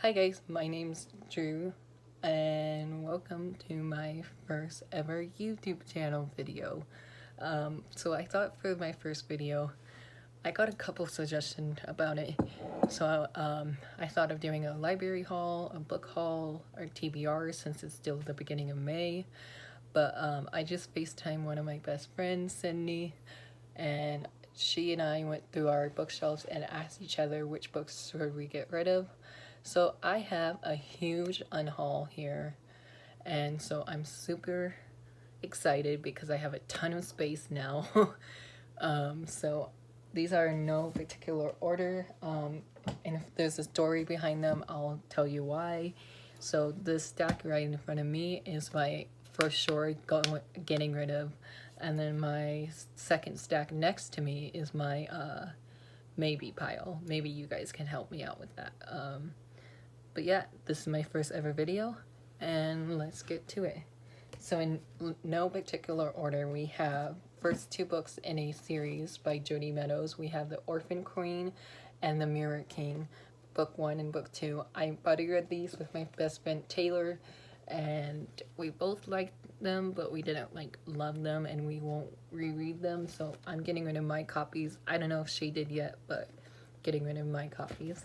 Hi guys, my name's Drew and welcome to my first ever YouTube channel video. So I thought for my first video, I got a couple suggestions about it. So I thought of doing a library haul, a book haul, or TBR since it's still the beginning of May. But I just FaceTimed one of my best friends, Sydney, and she and I went through our bookshelves and asked each other which books should we get rid of. So I have a huge unhaul here, and so I'm super excited because I have a ton of space now. So these are in no particular order, and if there's a story behind them, I'll tell you why. So this stack right in front of me is my for sure getting rid of, and then my second stack next to me is my maybe pile. Maybe you guys can help me out with that. But yeah, this is my first ever video, and let's get to it. So in no particular order, we have first two books in a series by Jodi Meadows. We have The Orphan Queen and The Mirror King, book 1 and book 2. I buddy read these with my best friend Taylor, and we both liked them, but we didn't love them, and we won't reread them. So I'm getting rid of my copies. I don't know if she did yet, but getting rid of my copies.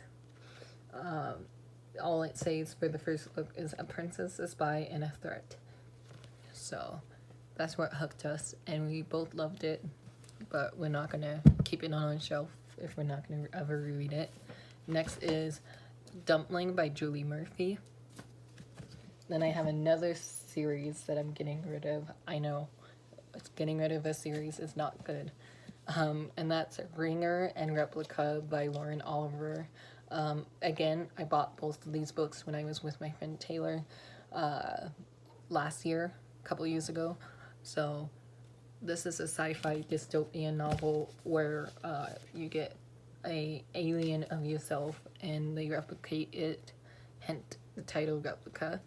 All it says for the first book is a princess, a spy, and a threat. So that's what hooked us, and we both loved it, but we're not gonna keep it on our shelf if we're not gonna ever reread it. Next is Dumpling by Julie Murphy. Then I have another series that I'm getting rid of. I know, getting rid of a series is not good. And that's Ringer and Replica by Lauren Oliver. Again, I bought both of these books when I was with my friend Taylor last year, a couple years ago. So this is a sci-fi dystopian novel where you get a alien of yourself and they replicate it, hence the title Replica.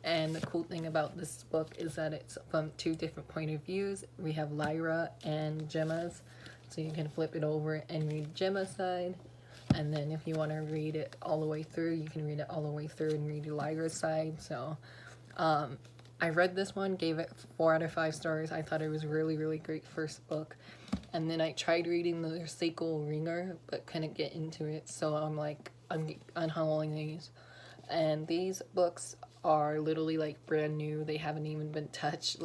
And the cool thing about this book is that it's from two different point of views. We have Lyra and Gemma's, so you can flip it over and read Gemma's side. And then if you want to read it all the way through, you can read it all the way through and read Lyra's side. So I read this one, gave it 4 out of 5 stars. I thought it was really, really great first book. And then I tried reading the sequel, Ringer, but couldn't get into it. So I'm unhauling these. And these books are literally brand new. They haven't even been touched.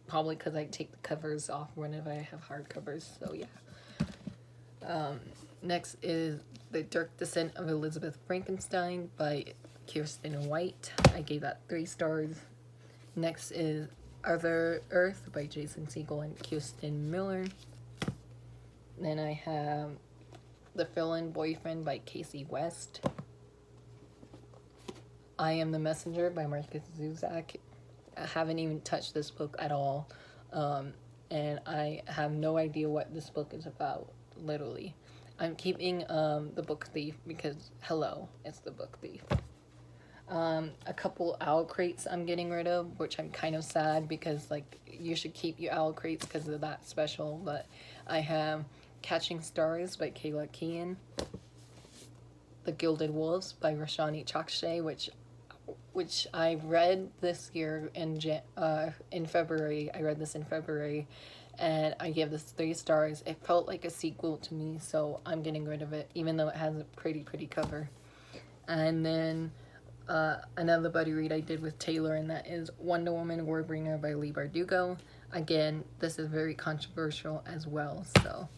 Probably because I take the covers off whenever I have hardcovers. So yeah. Next is The Dark Descent of Elizabeth Frankenstein by Kirsten White. I gave that 3 stars. Next is Other Earth by Jason Segel and Kirsten Miller. Then I have The Fill-In Boyfriend by Casey West. I Am the Messenger by Marcus Zuzak. I haven't even touched this book at all. And I have no idea what this book is about, literally. I'm keeping The Book Thief because, hello, it's The Book Thief. A couple owl crates I'm getting rid of, which I'm kind of sad because, you should keep your owl crates because they're that special. But I have Catching Stars by Kayla Keane. The Gilded Wolves by Roshani Chakshay, which I read this year in February. I read this in February, and I gave this 3 stars. It felt like a sequel to me, so I'm getting rid of it, even though it has a pretty cover. And then another buddy read I did with Taylor, and that is Wonder Woman Warbringer by Leigh Bardugo. Again, this is very controversial as well, so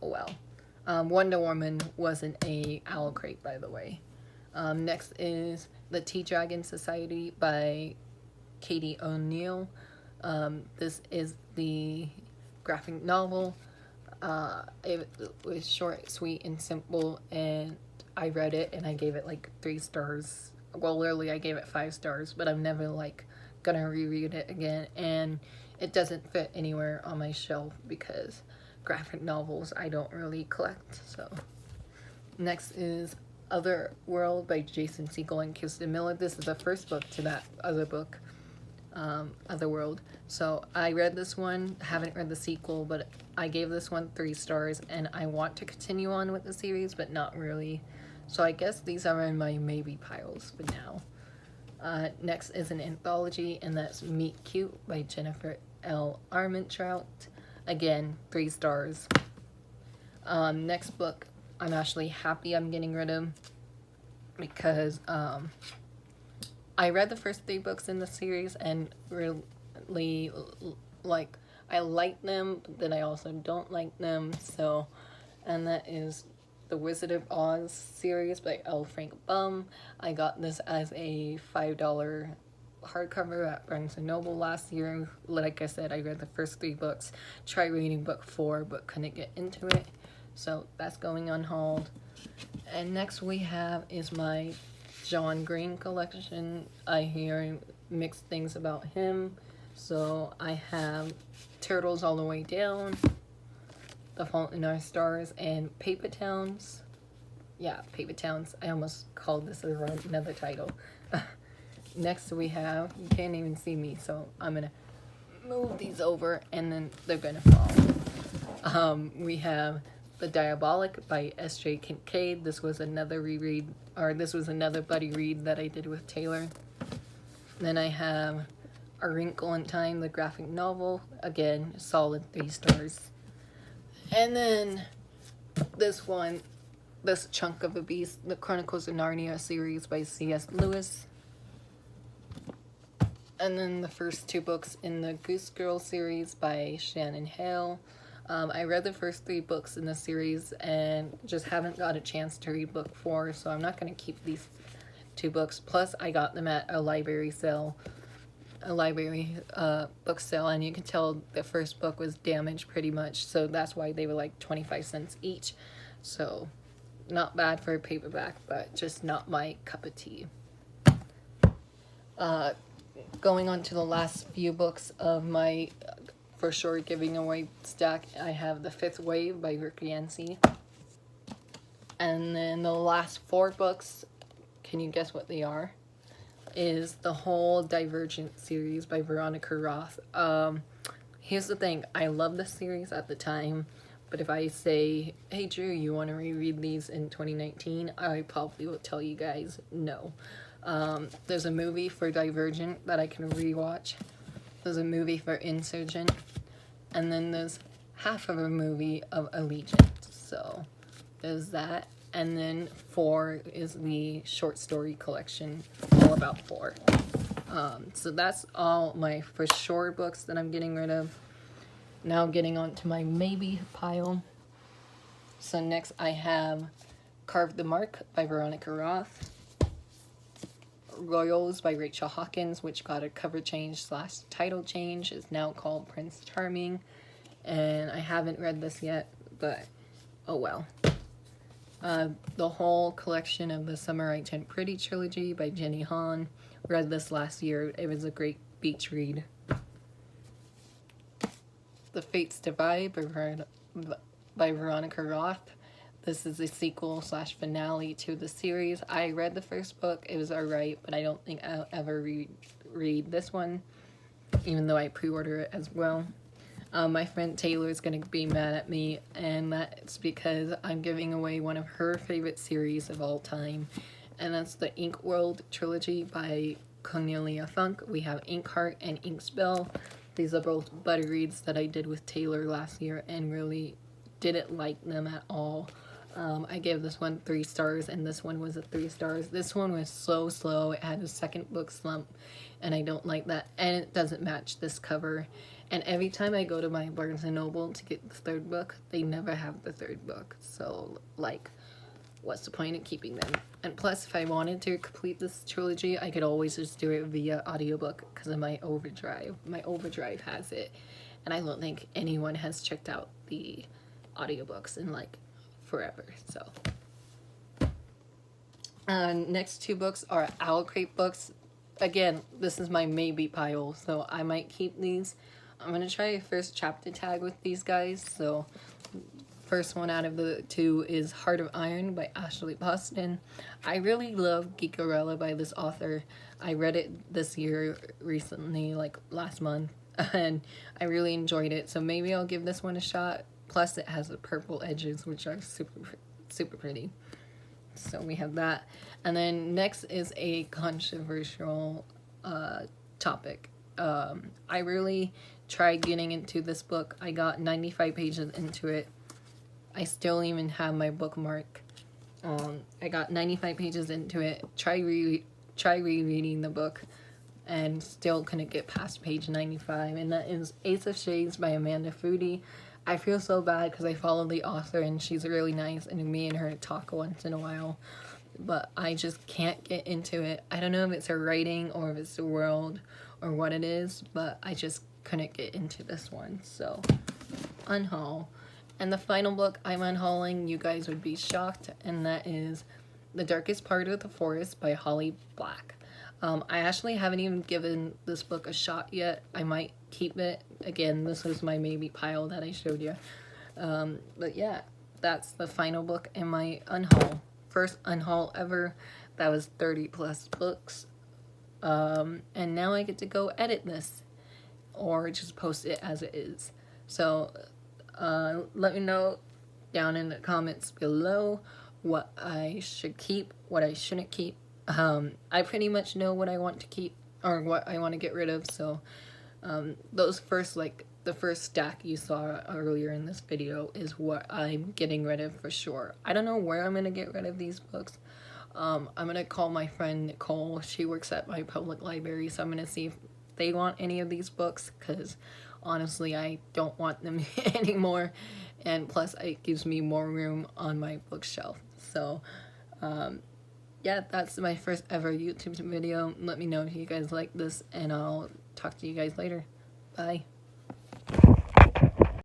oh well. Wonder Woman wasn't a owl crate, by the way. Next is The Tea Dragon Society by Katie O'Neill. This is the graphic novel. It was short, sweet, and simple, and I read it and I gave it 3 stars. Well, literally I gave it 5 stars, but I'm never gonna reread it again, and it doesn't fit anywhere on my shelf because graphic novels I don't really collect. So next is Other World by Jason Segel and Kirsten Miller. This is the first book to that other book, Other World. So I read this one, haven't read the sequel, but I gave this one 3 stars, and I want to continue on with the series, but not really. So I guess these are in my maybe piles for now. Next is an anthology, and that's Meet Cute by Jennifer L. Armentrout. Again, 3 stars. Next book, I'm actually happy I'm getting rid of, because I read the first 3 books in the series and really, like, I like them, but then I also don't like them. So, and that is the Wizard of Oz series by L. Frank Baum. I got this as a $5 hardcover at Barnes & Noble last year. Like I said, I read the first 3 books, tried reading book 4, but couldn't get into it. So that's going unhauled. And next we have is my John Green collection. I hear mixed things about him. So I have Turtles All the Way Down, The Fault in Our Stars, and Paper Towns. Yeah, Paper Towns. I almost called this another title. Next we have, you can't even see me, so I'm gonna move these over and then they're gonna fall. We have The Diabolic by S.J. Kincaid. This was another reread, or this was another buddy read that I did with Taylor. Then I have A Wrinkle in Time, the graphic novel. Again, solid 3 stars. And then this one, this chunk of a beast, the Chronicles of Narnia series by C.S. Lewis. And then the first 2 books in the Goose Girl series by Shannon Hale. I read the first 3 books in the series and just haven't got a chance to read book 4, so I'm not going to keep these 2 books. Plus, I got them at a library sale, book sale, and you can tell the first book was damaged pretty much, so that's why they were like 25 cents each. So, not bad for a paperback, but just not my cup of tea. Going on to the last few books of my for sure giving away stack, I have The Fifth Wave by Rick Yancey. And then the last 4 books, can you guess what they are? Is the whole Divergent series by Veronica Roth. Here's the thing, I loved this series at the time, but if I say, hey Drew, you want to reread these in 2019, I probably will tell you guys no. There's a movie for Divergent that I can rewatch. There's a movie for Insurgent, and then there's half of a movie of Allegiant. So there's that, and then 4 is the short story collection, all about 4. So that's all my for sure books that I'm getting rid of. Now getting on to my maybe pile. So next I have Carve the Mark by Veronica Roth. Royals by Rachel Hawkins, which got a cover change / title change, is now called Prince Charming, and I haven't read this yet, but oh well. The whole collection of the Summer I Turned Pretty trilogy by Jenny Han, read this last year. It was a great beach read. The Fates Divide by Veronica Roth. This is a sequel / finale to the series. I read the first book. It was alright, but I don't think I'll ever read this one, even though I pre-order it as well. My friend Taylor is going to be mad at me, and that's because I'm giving away one of her favorite series of all time, and that's the Ink World trilogy by Cornelia Funk. We have Inkheart and Inkspell. These are both buddy reads that I did with Taylor last year and really didn't like them at all. I gave this one 3 stars, and this one was a 3 stars. This one was so slow. It had a second book slump, and I don't like that. And it doesn't match this cover. And every time I go to my Barnes & Noble to get the 3rd book, they never have the 3rd book. So, like, what's the point of keeping them? And plus, if I wanted to complete this trilogy, I could always just do it via audiobook because of my Overdrive. My Overdrive has it, and I don't think anyone has checked out the audiobooks in, like, forever. So next 2 books are Owl Crate books. Again, this is my maybe pile, so I might keep these. I'm gonna try a first chapter tag with these guys. So first one out of the 2 is Heart of Iron by Ashley Boston. I really love Geekarella by this author. I read it this year recently, like last month, and I really enjoyed it, so maybe I'll give this one a shot. Plus, it has the purple edges, which are super pretty. So we have that. And then next is a controversial topic. I really tried getting into this book. I got 95 pages into it. I still even have my bookmark. I got 95 pages into it. Try rereading the book, and still couldn't get past page 95. And that is Ace of Shades by Amanda Foody. I feel so bad because I follow the author and she's really nice, and me and her talk once in a while. But I just can't get into it. I don't know if it's her writing or if it's the world or what it is, but I just couldn't get into this one. So, Unhaul. And the final book I'm unhauling, you guys would be shocked, and that is The Darkest Part of the Forest by Holly Black. I actually haven't even given this book a shot yet. I might keep it. Again, this was my maybe pile that I showed you. But yeah, that's the final book in my unhaul. First unhaul ever. That was 30 plus books. And now I get to go edit this, or just post it as it is. So let me know down in the comments below what I should keep, what I shouldn't keep. I pretty much know what I want to keep or what I want to get rid of. So those first, like the first stack you saw earlier in this video is what I'm getting rid of for sure. I don't know where I'm going to get rid of these books. I'm going to call my friend Nicole. She works at my public library, so I'm going to see if they want any of these books, because honestly I don't want them anymore, and plus it gives me more room on my bookshelf. So yeah, that's my first ever YouTube video. Let me know if you guys like this, and I'll talk to you guys later. Bye.